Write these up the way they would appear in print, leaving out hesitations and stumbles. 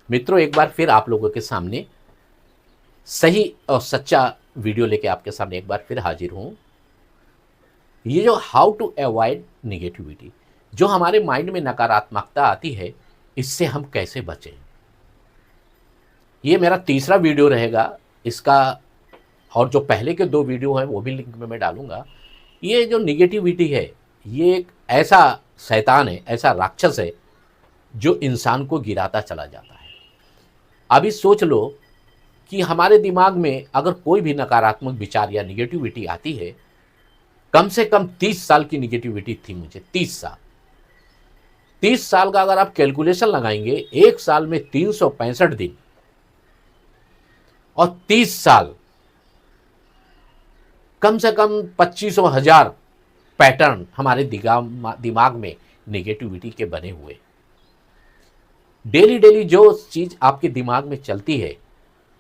मित्रों, एक बार फिर आप लोगों के सामने सही और सच्चा वीडियो लेके आपके सामने एक बार फिर हाजिर हूं। ये जो हाउ टू अवॉइड निगेटिविटी, जो हमारे माइंड में नकारात्मकता आती है, इससे हम कैसे बचें। ये मेरा तीसरा वीडियो रहेगा इसका, और जो पहले के दो वीडियो हैं वो भी लिंक में मैं डालूंगा। ये जो निगेटिविटी है, ये एक ऐसा शैतान है, ऐसा राक्षस है जो इंसान को गिराता चला जाता है। अभी सोच लो कि हमारे दिमाग में अगर कोई भी नकारात्मक विचार या निगेटिविटी आती है, कम से कम 30 साल की निगेटिविटी थी मुझे। 30 साल का अगर आप कैलकुलेशन लगाएंगे, एक साल में 365 दिन और 30 साल, कम से कम 25,000 पैटर्न हमारे दिमाग में निगेटिविटी के बने हुए। डेली डेली जो चीज आपके दिमाग में चलती है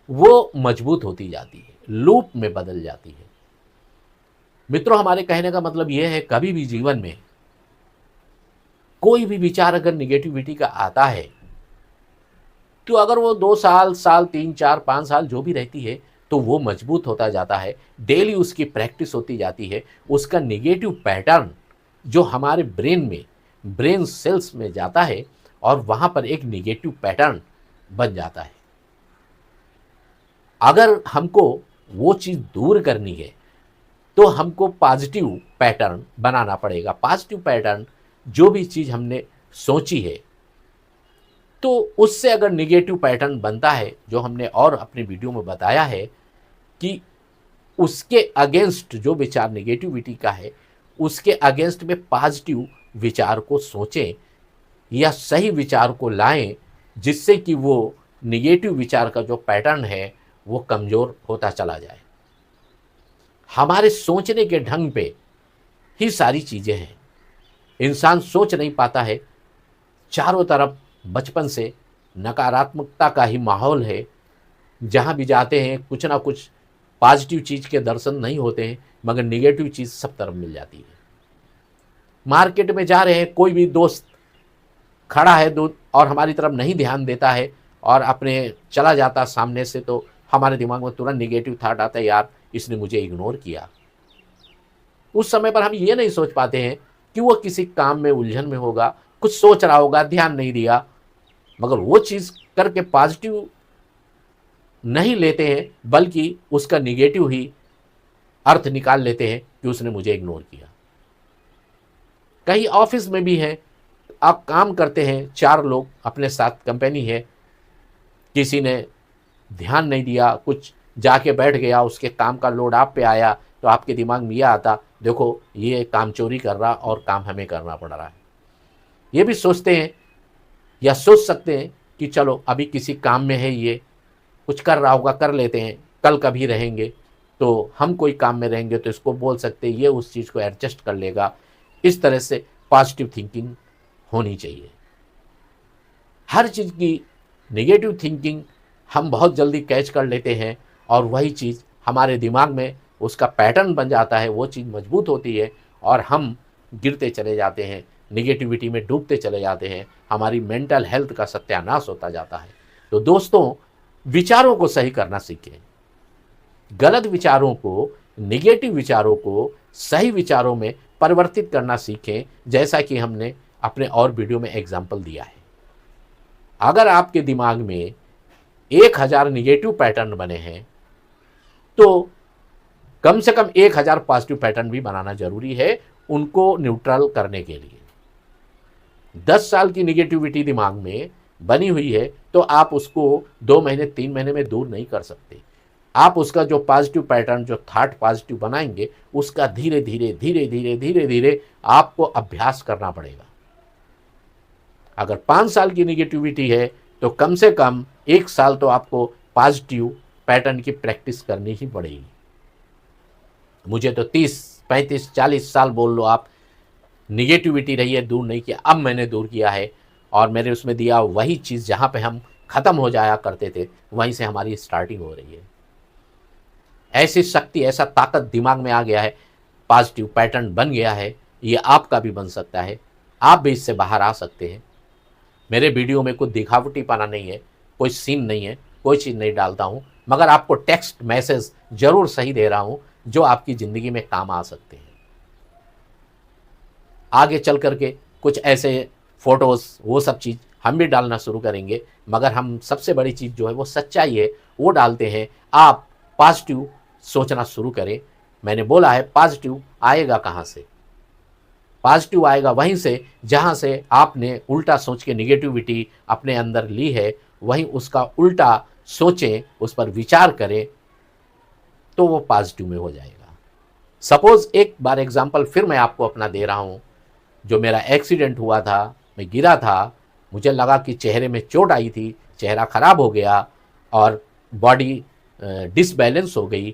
वो मजबूत होती जाती है, लूप में बदल जाती है। मित्रों, हमारे कहने का मतलब यह है, कभी भी जीवन में कोई भी विचार अगर निगेटिविटी का आता है, तो अगर वो 2 साल 3 4 5 साल जो भी रहती है, तो वो मजबूत होता जाता है। डेली उसकी प्रैक्टिस होती जाती है। उसका निगेटिव पैटर्न जो हमारे ब्रेन सेल्स में जाता है और वहाँ पर एक निगेटिव पैटर्न बन जाता है। अगर हमको वो चीज़ दूर करनी है तो हमको पॉजिटिव पैटर्न बनाना पड़ेगा। पॉजिटिव पैटर्न, जो भी चीज़ हमने सोची है, तो उससे अगर निगेटिव पैटर्न बनता है, जो हमने और अपने वीडियो में बताया है कि उसके अगेंस्ट जो विचार निगेटिविटी का है, उसके अगेंस्ट में पॉजिटिव विचार को सोचें या सही विचार को लाएं, जिससे कि वो निगेटिव विचार का जो पैटर्न है वो कमज़ोर होता चला जाए। हमारे सोचने के ढंग पे ही सारी चीज़ें हैं। इंसान सोच नहीं पाता है, चारों तरफ बचपन से नकारात्मकता का ही माहौल है। जहाँ भी जाते हैं कुछ ना कुछ पॉजिटिव चीज़ के दर्शन नहीं होते हैं, मगर निगेटिव चीज़ सब तरफ मिल जाती है। मार्केट में जा रहे हैं, कोई भी दोस्त खड़ा है और हमारी तरफ नहीं ध्यान देता है और अपने चला जाता सामने से, तो हमारे दिमाग में तुरंत निगेटिव थॉट आता है, यार इसने मुझे इग्नोर किया। उस समय पर हम ये नहीं सोच पाते हैं कि वो किसी काम में उलझन में होगा, कुछ सोच रहा होगा, ध्यान नहीं दिया, मगर वो चीज़ करके पॉजिटिव नहीं लेते हैं, बल्कि उसका निगेटिव ही अर्थ निकाल लेते हैं कि उसने मुझे इग्नोर किया। कहीं ऑफिस में भी है, आप काम करते हैं, 4 लोग अपने साथ कंपनी है, किसी ने ध्यान नहीं दिया, कुछ जाके बैठ गया, उसके काम का लोड आप पे आया, तो आपके दिमाग में यह आता, देखो ये काम चोरी कर रहा और काम हमें करना पड़ रहा है। ये भी सोचते हैं या सोच सकते हैं कि चलो अभी किसी काम में है, ये कुछ कर रहा होगा, कर लेते हैं, कल कभी रहेंगे तो हम कोई काम में रहेंगे तो इसको बोल सकते हैं, ये उस चीज़ को एडजस्ट कर लेगा। इस तरह से पॉजिटिव थिंकिंग होनी चाहिए। हर चीज़ की नेगेटिव थिंकिंग हम बहुत जल्दी कैच कर लेते हैं और वही चीज़ हमारे दिमाग में उसका पैटर्न बन जाता है, वो चीज़ मजबूत होती है और हम गिरते चले जाते हैं, निगेटिविटी में डूबते चले जाते हैं, हमारी मेंटल हेल्थ का सत्यानाश होता जाता है। तो दोस्तों, विचारों को सही करना सीखें। गलत विचारों को, निगेटिव विचारों को सही विचारों में परिवर्तित करना सीखें, जैसा कि हमने अपने और वीडियो में एग्जाम्पल दिया है। अगर आपके दिमाग में 1000 निगेटिव पैटर्न बने हैं, तो कम से कम 1000 पॉजिटिव पैटर्न भी बनाना जरूरी है उनको न्यूट्रल करने के लिए। 10 साल की निगेटिविटी दिमाग में बनी हुई है, तो आप उसको 2 महीने 3 महीने में दूर नहीं कर सकते। आप उसका जो पॉजिटिव पैटर्न, जो थॉट पॉजिटिव बनाएंगे, उसका धीरे धीरे धीरे धीरे धीरे धीरे आपको अभ्यास करना पड़ेगा। अगर 5 साल की निगेटिविटी है तो कम से कम 1 साल तो आपको पॉजिटिव पैटर्न की प्रैक्टिस करनी ही पड़ेगी। मुझे तो 30 35 40 साल बोल लो आप, निगेटिविटी रही है, दूर नहीं किया। अब मैंने दूर किया है और मैंने उसमें दिया वही चीज़ जहाँ पे हम ख़त्म हो जाया करते थे, वहीं से हमारी स्टार्टिंग हो रही है। ऐसी शक्ति, ऐसा ताकत दिमाग में आ गया है, पॉजिटिव पैटर्न बन गया है, ये आपका भी बन सकता है। आप भी इससे बाहर आ सकते हैं। मेरे वीडियो में कोई दिखावटीपना नहीं है, कोई सीन नहीं है, कोई चीज़ नहीं डालता हूँ, मगर आपको टेक्स्ट मैसेज ज़रूर सही दे रहा हूँ जो आपकी ज़िंदगी में काम आ सकते हैं। आगे चल कर के कुछ ऐसे फ़ोटोज़ वो सब चीज़ हम भी डालना शुरू करेंगे, मगर हम सबसे बड़ी चीज़ जो है वो सच्चाई है वो डालते हैं। आप पॉजिटिव सोचना शुरू करें। मैंने बोला है पॉजिटिव आएगा कहाँ से? पॉजिटिव आएगा वहीं से जहाँ से आपने उल्टा सोच के निगेटिविटी अपने अंदर ली है, वहीं उसका उल्टा सोचें, उस पर विचार करें, तो वो पॉजिटिव में हो जाएगा। सपोज़ एक बार एग्जांपल फिर मैं आपको अपना दे रहा हूँ। जो मेरा एक्सीडेंट हुआ था, मैं गिरा था, मुझे लगा कि चेहरे में चोट आई थी, चेहरा ख़राब हो गया और बॉडी डिसबैलेंस हो गई,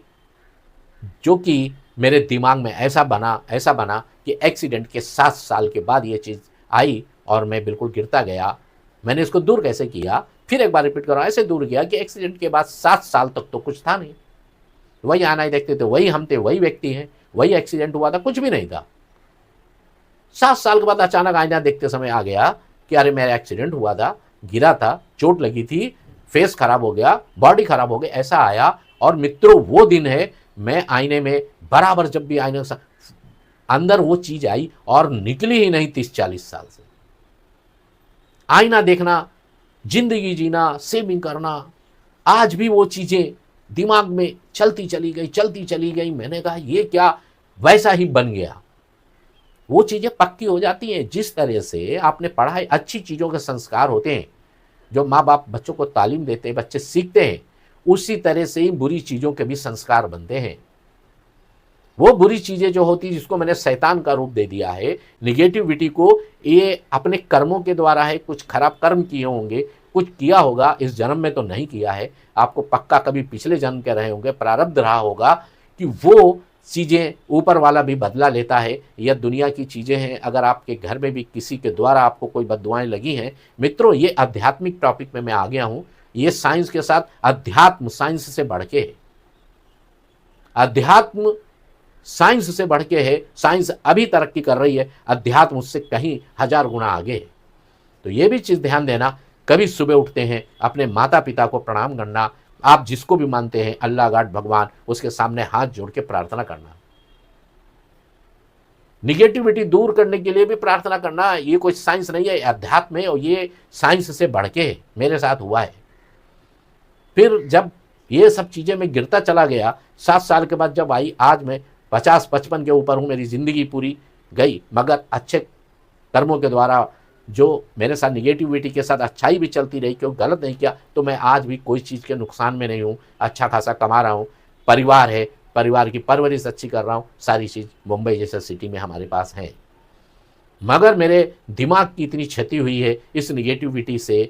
जो कि मेरे दिमाग में ऐसा बना कि एक्सीडेंट के 7 साल के बाद ये चीज़ आई और मैं बिल्कुल गिरता गया। मैंने इसको दूर कैसे किया? फिर एक बार रिपीट कर रहा हूँ, ऐसे दूर किया कि एक्सीडेंट के बाद 7 साल तक तो कुछ था नहीं। वही आना ही देखते थे, वही हम थे, वही व्यक्ति हैं, वही एक्सीडेंट हुआ था, कुछ भी नहीं था। 7 साल के बाद अचानक आईना देखते समय आ गया कि अरे मेरा एक्सीडेंट हुआ था, गिरा था, चोट लगी थी, फेस खराब हो गया, बॉडी खराब हो गई, ऐसा आया। और मित्रों वो दिन है, मैं आईने में बराबर जब भी आईने अंदर वो चीज़ आई और निकली ही नहीं 30-40 साल से। आईना देखना, जिंदगी जीना, सेविंग करना, आज भी वो चीज़ें दिमाग में चलती चली गई। मैंने कहा ये क्या, वैसा ही बन गया। वो चीज़ें पक्की हो जाती हैं। जिस तरह से आपने पढ़ा है, अच्छी चीज़ों के संस्कार होते हैं, जो माँ बाप बच्चों को तालीम देते हैं, बच्चे सीखते हैं, उसी तरह से ही बुरी चीज़ों के भी संस्कार बनते हैं। वो बुरी चीज़ें जो होती है, जिसको मैंने शैतान का रूप दे दिया है, निगेटिविटी को, ये अपने कर्मों के द्वारा है। कुछ खराब कर्म किए होंगे, कुछ किया होगा, इस जन्म में तो नहीं किया है, आपको पक्का कभी पिछले जन्म के रहे होंगे, प्रारब्ध रहा होगा कि वो चीज़ें ऊपर वाला भी बदला लेता है। यह दुनिया की चीज़ें हैं। अगर आपके घर में भी किसी के द्वारा आपको कोई बददुआएं लगी हैं, मित्रों ये आध्यात्मिक टॉपिक में मैं आ गया हूँ। ये साइंस के साथ अध्यात्म साइंस से बढ़ के है, अध्यात्म साइंस से बढ़ के है। साइंस अभी तरक्की कर रही है, अध्यात्म उससे कहीं 1000 गुना आगे है। तो ये भी चीज़ ध्यान देना। कभी सुबह उठते हैं, अपने माता पिता को प्रणाम करना, आप जिसको भी मानते हैं, अल्लाह, गॉड, भगवान, उसके सामने हाथ जोड़ के प्रार्थना करना। निगेटिविटी दूर करने के लिए भी प्रार्थना करना। ये कोई साइंस नहीं है, अध्यात्म है और ये साइंस से बढ़ के है। मेरे साथ हुआ है। फिर जब ये सब चीज़ें मैं गिरता चला गया, 7 साल के बाद जब आई, आज मैं 50-55 के ऊपर हूँ, मेरी ज़िंदगी पूरी गई, मगर अच्छे कर्मों के द्वारा जो मेरे साथ निगेटिविटी के साथ अच्छाई भी चलती रही, क्यों गलत नहीं किया, तो मैं आज भी कोई चीज़ के नुकसान में नहीं हूँ। अच्छा खासा कमा रहा हूँ, परिवार है, परिवार की परवरिश अच्छी कर रहा हूँ, सारी चीज़ मुंबई जैसे सिटी में हमारे पास है। मगर मेरे दिमाग की इतनी क्षति हुई है इस निगेटिविटी से,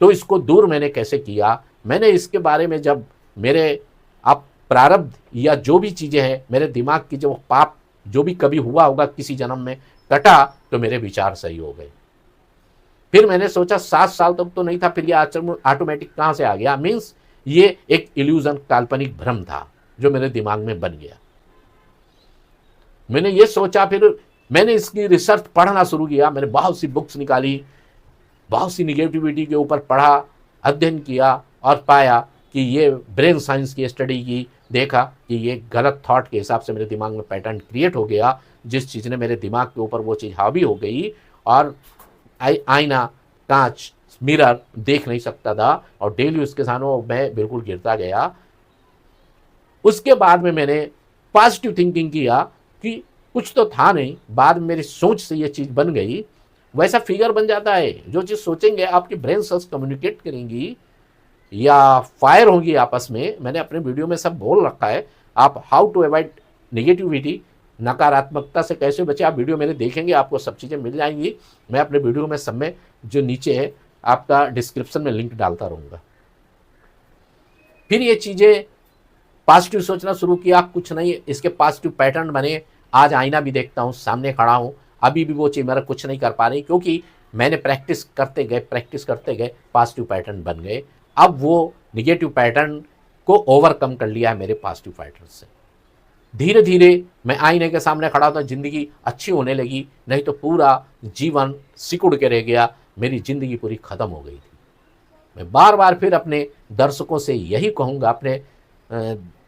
तो इसको दूर मैंने कैसे किया? मैंने इसके बारे में जब मेरे आप प्रारब्ध या जो भी चीज़ें हैं, मेरे दिमाग की जो पाप जो भी कभी हुआ होगा किसी जन्म में कटा, तो मेरे विचार सही हो गए। फिर मैंने सोचा 7 साल तक तो नहीं था, फिर ये ऑटोमेटिक कहाँ से आ गया? मीन्स ये एक इल्यूजन, काल्पनिक भ्रम था जो मेरे दिमाग में बन गया। मैंने ये सोचा, फिर मैंने इसकी रिसर्च पढ़ना शुरू किया। मैंने बहुत सी बुक्स निकाली, बहुत सी निगेटिविटी के ऊपर पढ़ा, अध्ययन किया और पाया कि ये ब्रेन साइंस की स्टडी की, देखा कि ये गलत थॉट के हिसाब से मेरे दिमाग में पैटर्न क्रिएट हो गया, जिस चीज़ ने मेरे दिमाग के ऊपर वो चीज़ हावी हो गई और आईना, कांच, मिरर देख नहीं सकता था और डेली उसके सामने मैं बिल्कुल गिरता गया। उसके बाद में मैंने पॉजिटिव थिंकिंग किया कि कुछ तो था नहीं, बाद में मेरी सोच से ये चीज़ बन गई। वैसा फिगर बन जाता है। जो चीज़ सोचेंगे आपकी ब्रेन सेल्स कम्युनिकेट करेंगी या फायर होंगी आपस में। मैंने अपने वीडियो में सब बोल रखा है, आप हाउ टू अवॉइड नेगेटिविटी, नकारात्मकता से कैसे बचे, आप वीडियो मेरे देखेंगे, आपको सब चीज़ें मिल जाएंगी। मैं अपने वीडियो में सब में जो नीचे है आपका डिस्क्रिप्शन में लिंक डालता रहूँगा। फिर ये चीज़ें पॉजिटिव सोचना शुरू किया, कुछ नहीं, इसके पॉजिटिव पैटर्न बने। आज आईना भी देखता हूँ, सामने खड़ा हूँ, अभी भी वो चीज़ मेरा कुछ नहीं कर पा रही, क्योंकि मैंने प्रैक्टिस करते गए पॉजिटिव पैटर्न बन गए। अब वो निगेटिव पैटर्न को ओवरकम कर लिया है मेरे पॉजिटिव पैटर्न से। धीरे धीरे मैं आईने के सामने खड़ा था, ज़िंदगी अच्छी होने लगी, नहीं तो पूरा जीवन सिकुड़ के रह गया, मेरी ज़िंदगी पूरी ख़त्म हो गई थी। मैं बार बार फिर अपने दर्शकों से यही कहूँगा, अपने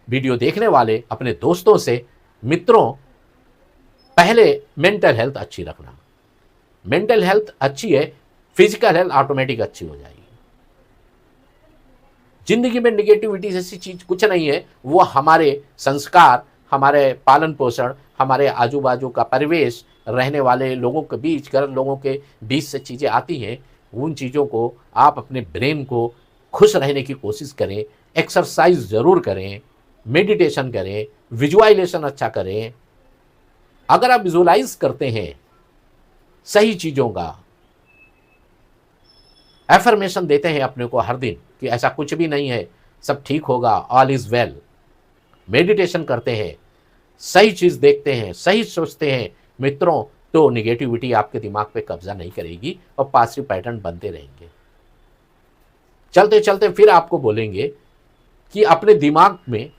वीडियो देखने वाले अपने दोस्तों से, मित्रों, पहले मेंटल हेल्थ अच्छी रखना। मेंटल हेल्थ अच्छी है, फिजिकल हेल्थ ऑटोमेटिक अच्छी हो जाएगी। जिंदगी में निगेटिविटी जैसी चीज कुछ नहीं है, वो हमारे संस्कार, हमारे पालन पोषण, हमारे आजू बाजू का परिवेश, रहने वाले लोगों के बीच, गलत लोगों के बीच से चीज़ें आती हैं। उन चीज़ों को आप अपने ब्रेन को खुश रहने की कोशिश करें, एक्सरसाइज ज़रूर करें, मेडिटेशन करें, विजुअलाइजेशन अच्छा करें। अगर आप विजुअलाइज करते हैं सही चीज़ों का, एफर्मेशन देते हैं अपने को हर दिन कि ऐसा कुछ भी नहीं है, सब ठीक होगा, ऑल इज़ वेल, मेडिटेशन करते हैं, सही चीज़ देखते हैं, सही सोचते हैं मित्रों, तो निगेटिविटी आपके दिमाग पे कब्जा नहीं करेगी और पॉजिटिव पैटर्न बनते रहेंगे। चलते चलते फिर आपको बोलेंगे कि अपने दिमाग में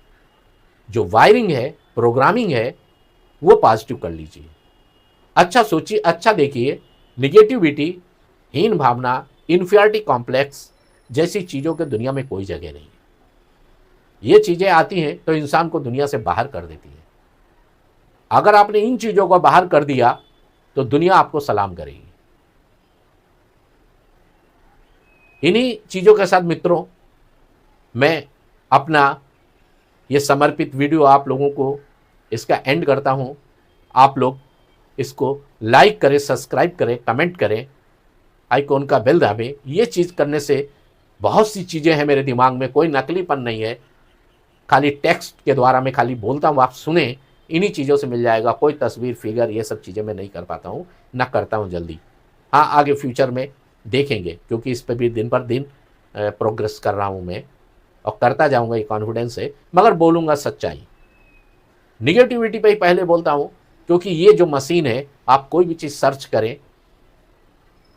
जो वायरिंग है, प्रोग्रामिंग है, वो पॉजिटिव कर लीजिए। अच्छा सोचिए, अच्छा देखिए। निगेटिविटी, हीन भावना, इन्फीरियरिटी कॉम्प्लेक्स जैसी चीज़ों के दुनिया में कोई जगह नहीं है। ये चीज़ें आती हैं तो इंसान को दुनिया से बाहर कर देती है। अगर आपने इन चीज़ों को बाहर कर दिया तो दुनिया आपको सलाम करेगी। इन्हीं चीज़ों के साथ मित्रों, मैं अपना ये समर्पित वीडियो आप लोगों को इसका एंड करता हूँ। आप लोग इसको लाइक करें, सब्सक्राइब करें, कमेंट करें, आइकॉन का बेल दाबें। ये चीज़ करने से बहुत सी चीज़ें हैं मेरे दिमाग में, कोई नकलीपन नहीं है, खाली टेक्स्ट के द्वारा मैं खाली बोलता हूँ, आप सुने, इन्हीं चीज़ों से मिल जाएगा। कोई तस्वीर, फिगर, ये सब चीज़ें मैं नहीं कर पाता हूँ, ना करता हूँ जल्दी। हाँ, आगे फ्यूचर में देखेंगे, क्योंकि इस पर भी दिन पर दिन प्रोग्रेस कर रहा हूँ मैं, और करता जाऊँगा ये कॉन्फिडेंस है, मगर बोलूँगा सच्चाई। निगेटिविटी पे ही पहले बोलता हूँ, क्योंकि ये जो मशीन है, आप कोई भी चीज़ सर्च करें,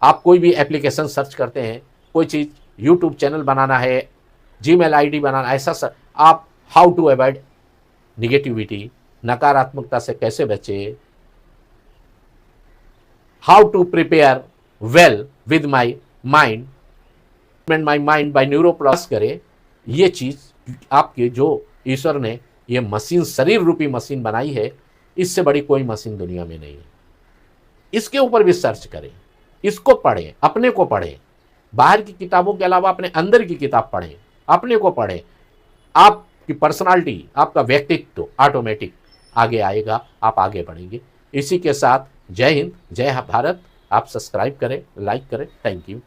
आप कोई भी एप्लीकेशन सर्च करते हैं, कोई चीज़ यूट्यूब चैनल बनाना है, जीमेल आईडी बनाना, ऐसा आप हाउ टू अवॉइड निगेटिविटी, नकारात्मकता से कैसे बचे, how to prepare well with my mind, my mind by neuroprocess करें। ये चीज़ आपके जो ईश्वर ने ये मशीन, शरीर रूपी मशीन बनाई है, इससे बड़ी कोई मशीन दुनिया में नहीं है। इसके ऊपर भी सर्च करें, इसको पढ़ें, अपने को पढ़ें, बाहर की किताबों के अलावा अपने अंदर की किताब पढ़ें, अपने को पढ़ें। आपकी पर्सनालिटी, आपका व्यक्तित्व ऑटोमेटिक आगे आएगा, आप आगे बढ़ेंगे। इसी के साथ जय हिंद, जय भारत। आप सब्सक्राइब करें, लाइक करें। Thank you.